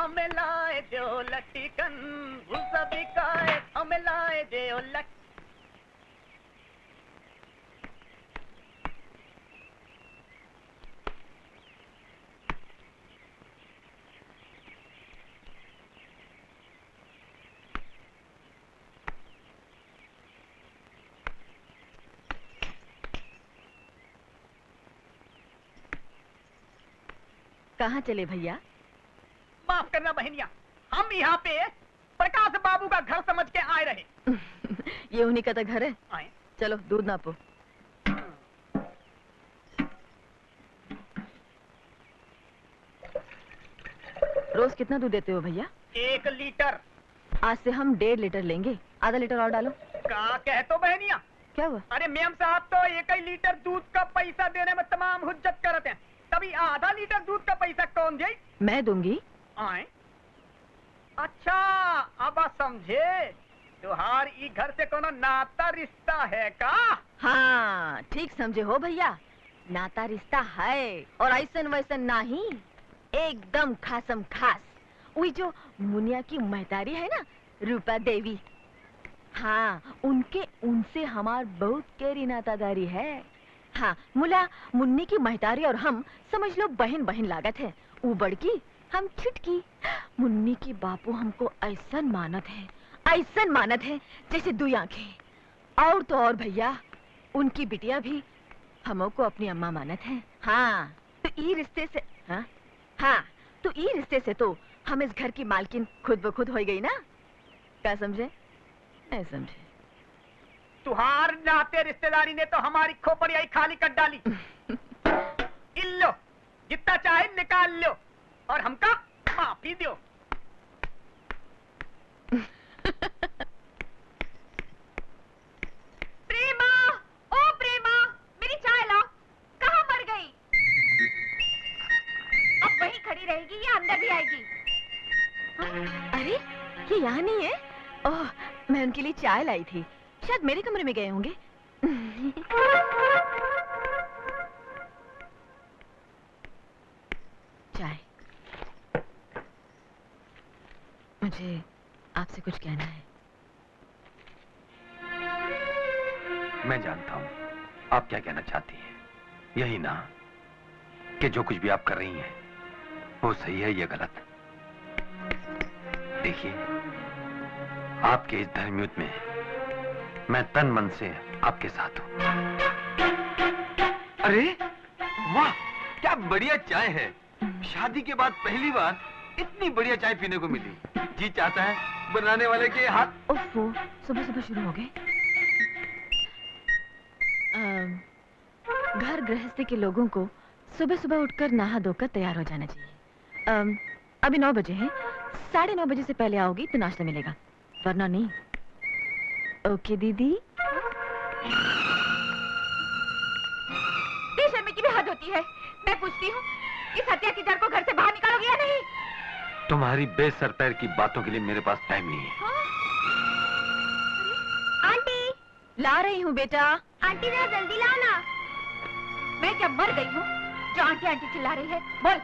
हमें लाए दो लटकन, उस बिकाए हमें लाए दो लट। कहाँ चले भैया? माफ करना बहनिया, हम यहाँ पे प्रकाश बाबू का घर समझ के आए रहे। ये उन्हीं का तो घर है। आए। चलो दूध नापो। रोज कितना दूध देते हो भैया? 1 लीटर। आज से हम 1.5 लीटर लेंगे। आधा लीटर और डालो। क्या कह तो बहनिया? क्या हुआ? अरे मेम साहब तो 1 लीटर दूध का पैसा देने में तमाम हुज्जत करते हैं, तभी आधा लीटर दूध का पैसा कौन दे? मैं दूंगी। आए? अच्छा, अब समझे। तुहार ई घर से कोनो नाता रिश्ता है का? हाँ ठीक समझे हो भैया, नाता रिश्ता है और ऐसन वैसन नहीं, एकदम खासम खास। वही जो मुनिया की महतारी है ना, रूपा देवी, हाँ उनसे हमार बहुत गहरी नातादारी है। हाँ मुला मुन्नी की महतारी और हम समझ लो बहन बहन लागत है। वो बड़की हम छुटकी। मुन्नी की बापू हमको ऐसन मानत है जैसे 2 आंखें। और तो और भैया उनकी बिटिया भी हमको अपनी अम्मा मानत है। हाँ तो ई रिश्ते से तो ई रिश्ते से तो हम इस घर की मालकिन खुद ब खुद हो गई ना। क्या समझे? नहीं समझे? तुहार नाते रिश्तेदारी ने तो हमारी खोपड़ियाई खाली कर डाली। इल्लो जितना चाहे निकाल लो और हमका माफी दो। प्रेमा, ओ प्रेमा, मेरी चाय ला। कहाँ मर गई? अब वहीं खड़ी रहेगी या अंदर भी आएगी? अरे ये यहाँ नहीं है। ओह मैं उनके लिए चाय लाई थी, शायद मेरे कमरे में गए होंगे। चाय। मुझे आपसे कुछ कहना है। मैं जानता हूं आप क्या कहना चाहती हैं। यही ना कि जो कुछ भी आप कर रही हैं वो सही है या गलत। देखिए आपके इस धर्मयुद्ध में मैं तन मन से आपके साथ हूं। अरे वाह क्या बढ़िया चाय है। शादी के बाद पहली बार इतनी बढ़िया चाय पीने को मिली। जी चाहता है बनाने वाले के हाथ। ओफो सुबह सुबह शुरू हो गए। घर गृहस्थी के लोगों को सुबह सुबह उठकर नहा धोकर तैयार हो जाना चाहिए। अभी 9 बजे हैं, 9:30 बजे से पहले आओगी तो नाश्ता मिलेगा, वरना नहीं। ओके दीदी। बेशर्मी की भी हद होती है। मैं पूछती हूँ इस हत्या की जड़ को घर से बाहर निकालोगे या नहीं? तुम्हारी बेसर पैर की बातों के लिए मेरे पास टाइम नहीं है। आंटी ला रही हूँ बेटा। आंटी जरा जल्दी लाओ ना। मैं क्या मर गई हूँ जो आंटी आंटी चिल्ला रही है? बोल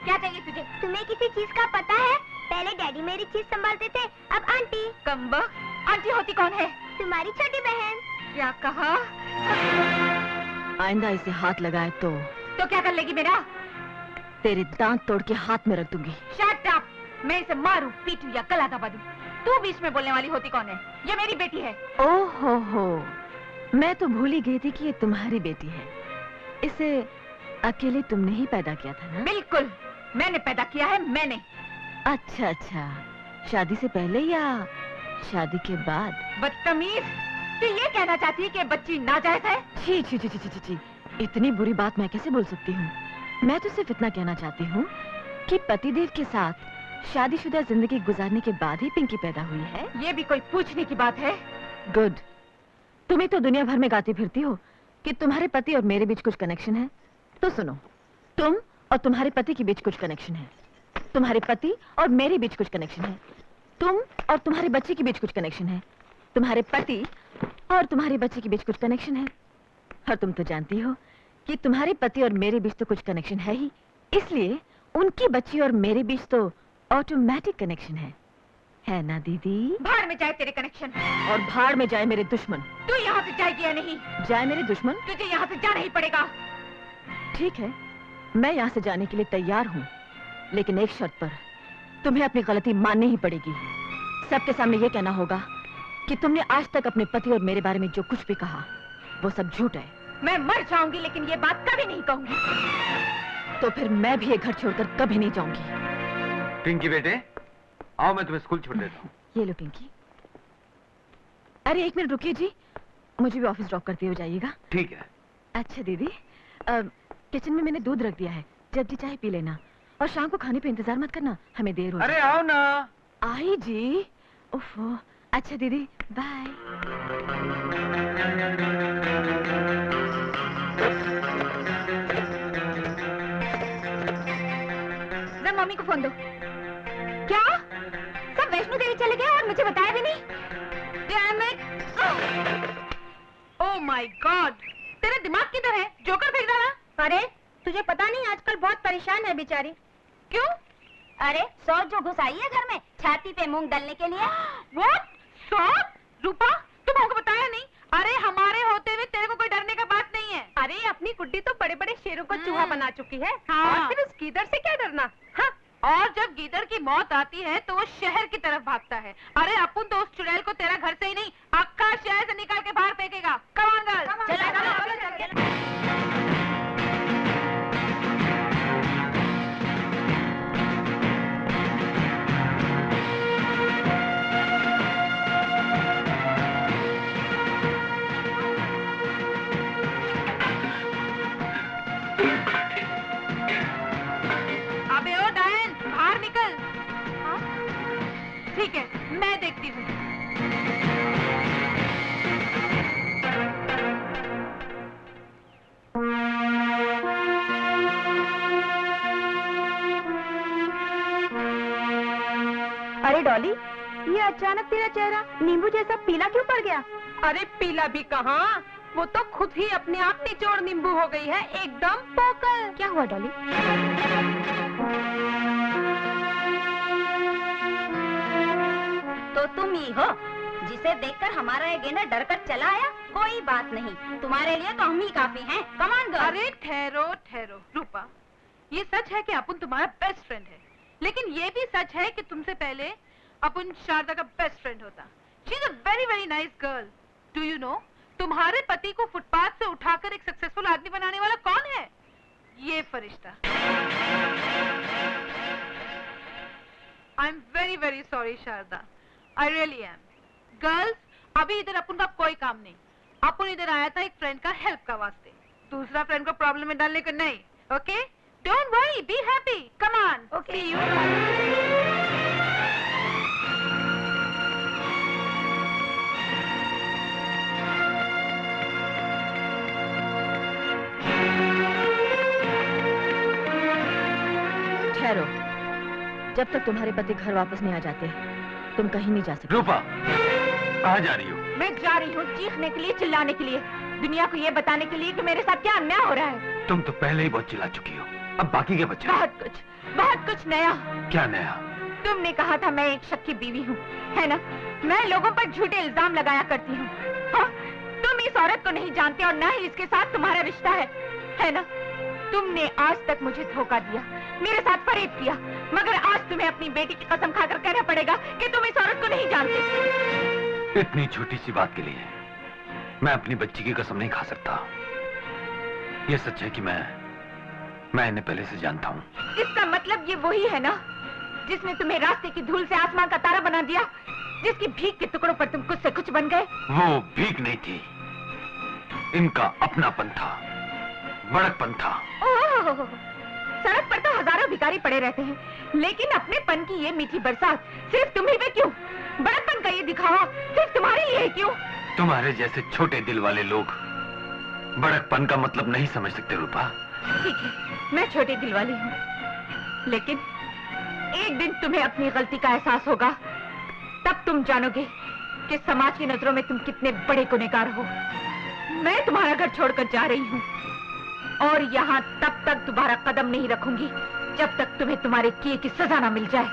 क्या चाहिए तुझे? तुम्हें किसी चीज का पता है? पहले डैडी मेरी चीज संभालते थे, अब आंटी। कम्बख्त, आंटी होती कौन है? तुम्हारी छोटी बहन। क्या कहा? आइंदा इसे हाथ लगाए तो क्या कर लेगी मेरा? तेरे दांत तोड़ के हाथ में रख दूंगी। Shut up! मैं इसे मारूं, पीटूं या गला दबा दूं। तू बीच में बोलने वाली होती कौन है? ये मेरी बेटी है। ओहो हो, मैं तो भूल ही गई थी कि ये तुम्हारी बेटी है। इसे अकेले तुमने ही पैदा किया था ना? बिल्कुल, मैंने पैदा किया है, मैंने। अच्छा अच्छा, शादी से पहले या शादी के बाद? बदतमीज, तू ये कहना चाहती है कि बच्ची नाजायज है? छी छी छी छी छी छी, इतनी बुरी बात मैं कैसे बोल सकती हूँ? मैं तो सिर्फ इतना कहना चाहती हूँ कि पतिदेव के साथ शादीशुदा जिंदगी गुजारने के बाद ही पिंकी पैदा हुई है। ये भी कोई पूछने की बात है? गुड, तुम्हें तो दुनिया भर में गाती फिरती हो कि तुम्हारे पति और मेरे बीच कुछ कनेक्शन है। तो सुनो, तुम और तुम्हारे पति के बीच कुछ कनेक्शन है, तुम्हारे पति और मेरे बीच कुछ कनेक्शन है, तुम और तुम्हारे बच्चे के बीच कुछ कनेक्शन है, तुम्हारे पति और तुम्हारे बच्चे के बीच कुछ कनेक्शन है। और तुम तो जानती हो कि तुम्हारे पति और मेरे बीच तो कुछ कनेक्शन है ही, इसलिए उनकी बच्ची और मेरे बीच तो ऑटोमेटिक कनेक्शन है ना दीदी? भाड़ में जाए तेरे कनेक्शन, और भाड़ में जाए मेरे दुश्मन। तू यहाँ से जाएगी या नहीं? जाए मेरे दुश्मन? तुझे यहाँ से जाना ही पड़ेगा। ठीक है, मैं यहाँ से जाने के लिए तैयार हूँ, लेकिन एक शर्त पर। तुम्हें अपनी गलती माननी ही पड़ेगी। सबके सामने ये कहना होगा कि तुमने आज तक अपने पति और मेरे बारे में जो कुछ भी कहा वो सब झूठ है। मैं मर जाऊंगी लेकिन ये बात कभी नहीं कहूंगी। तो फिर मैं भी ये घर छोड़कर कभी नहीं जाऊंगी। पिंकी बेटे, आओ मैं तुम्हें स्कूल छोड़ देता हूँ। ये लो पिंकी। अरे एक मिनट रुकिए जी, मुझे भी ऑफिस ड्रॉप करते हुए जाइएगा। ठीक है। अच्छा दीदी, किचन में मैंने दूध रख दिया है, जब जी चाहे पी लेना। और शाम को खाने पे इंतजार मत करना, हमें देर हो। अरे आओ ना। आई जी। ओफो। अच्छा दीदी, बाय। मम्मी को फोन दो। क्या सब वैष्णो देवी चले गए और मुझे बताया भी नहीं? Damn it! Oh my God! तेरा दिमाग किधर है? जोकर फेंक डाला? अरे तुझे पता नहीं आजकल बहुत परेशान है बेचारी। क्यों? अरे सौर जो घुस आई है घर में छाती पे मूंग डालने के लिए। What? सौर? रूपा तुम हमको बताया नहीं? अरे हमारे होते हुए तेरे को कोई डरने का बात नहीं है। अरे अपनी गुड्डी तो बड़े बड़े शेरों को चूहा बना चुकी है। और फिर उस गीदड़ से क्या डरना? हाँ? और जब गीदड़ की मौत आती है तो वो शहर की तरफ भागता है। अरे अपन तो उस चुड़ैल को तेरा घर से ही नहीं अक्का शहर से निकाल के बाहर फेंकेगा। Come on girl, चलो। अबे ओ डायन, बाहर निकल। हाँ? ठीक है, मैं देखती हूँ। अरे डॉली, ये अचानक तेरा चेहरा नींबू जैसा पीला क्यों पड़ गया? अरे पीला भी कहाँ, वो तो खुद ही अपने आप निचोड़ नींबू हो गई है, एकदम पोकल। क्या हुआ डॉली? तो तुम ही हो जिसे देखकर हमारा ये गेंडा डर कर चला आया। कोई बात नहीं, तुम्हारे लिए तो हम ही काफी हैं। Come on girl. अरे ठहरो ठहरो रूपा, ये सच है कि अपुन तुम्हारा बेस्ट फ्रेंड है, लेकिन ये भी सच है कि तुमसे पहले अपुन शारदा का बेस्ट फ्रेंड होता। She is a very very nice girl. Do you know, तुम्हारे पति को फुटपाथ से उठाकर एक सक्सेसफुल आदमी बनाने वाला कौन है? ये फरिश्ता। I am very very sorry Sharda, I really am. Girls, अभी इधर अपुन का कोई काम नहीं। अपुन इधर आया था एक फ्रेंड का हेल्प का वास्ते, दूसरा फ्रेंड को प्रॉब्लम में डालने को नहीं। Okay, don't worry, be happy, come on. Okay you. ठहरो, जब तक तुम्हारे पति घर वापस नहीं आ जाते तुम कहीं नहीं जा सकते। रूपा, कहाँ जा रही हो? मैं जा रही हूँ चीखने के लिए, चिल्लाने के लिए, दुनिया को ये बताने के लिए कि मेरे साथ क्या अन्याय हो रहा है। तुम तो पहले ही बहुत चिल्ला चुकी हो, अब बाकी के बच्चे। बहुत कुछ नया। क्या नया? तुमने कहा था मैं एक शक की बीवी हूँ, है ना? मैं लोगों पर झूठे इल्जाम लगाया करती हूँ। हाँ? तुम इस औरत को नहीं जानते और न ही इसके साथ तुम्हारा रिश्ता है ना? तुमने आज तक मुझे धोखा दिया, मेरे साथ फरेब किया, मगर आज तुम्हें अपनी बेटी की कसम खाकर कहना पड़ेगा कि तुम इस औरत को नहीं जानते। इतनी छोटी सी बात के लिए मैं अपनी बच्ची की कसम नहीं खा सकता। ये सच है कि मैं इन्हें पहले से जानता हूँ। इसका मतलब ये वही है ना जिसने तुम्हें रास्ते की धूल से आसमान का तारा बना दिया, जिसकी भीख के टुकड़ों पर तुम कुछ से कुछ बन गए। वो भीख नहीं थी, इनका अपनापन था, बड़कपन था। ओह, सड़क पर तो हजारों भिखारी पड़े रहते हैं, लेकिन अपने पन की ये मीठी बरसात सिर्फ तुम्ही पे क्यों? बड़कपन का ये दिखावा सिर्फ तुम्हारे लिए क्यों? तुम्हारे जैसे छोटे दिल वाले लोग बड़कपन का मतलब नहीं समझ सकते रूपा। ठीक है, मैं छोटे दिल वाली हूँ, लेकिन एक दिन तुम्हें अपनी गलती का एहसास होगा, तब तुम जानोगे कि समाज की नजरों में तुम कितने बड़े गुनहगार हो। मैं तुम्हारा घर छोड़कर जा रही हूँ और यहाँ तब तक दोबारा कदम नहीं रखूंगी जब तक तुम्हें तुम्हारे किए की सजा ना मिल जाए।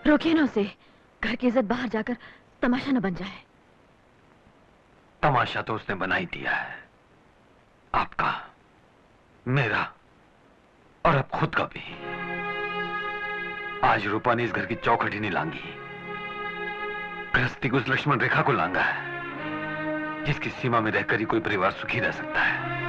रोकिए ना उसे, घर की इज्जत बाहर जाकर तमाशा न बन जाए। तमाशा तो उसने बना ही दिया है, आपका, मेरा और अब खुद का भी। आज रूपा ने इस घर की चौखट ही नहीं लांगी, गृहस्थी को उस लक्ष्मण रेखा को लांगा है जिसकी सीमा में रहकर ही कोई परिवार सुखी रह सकता है।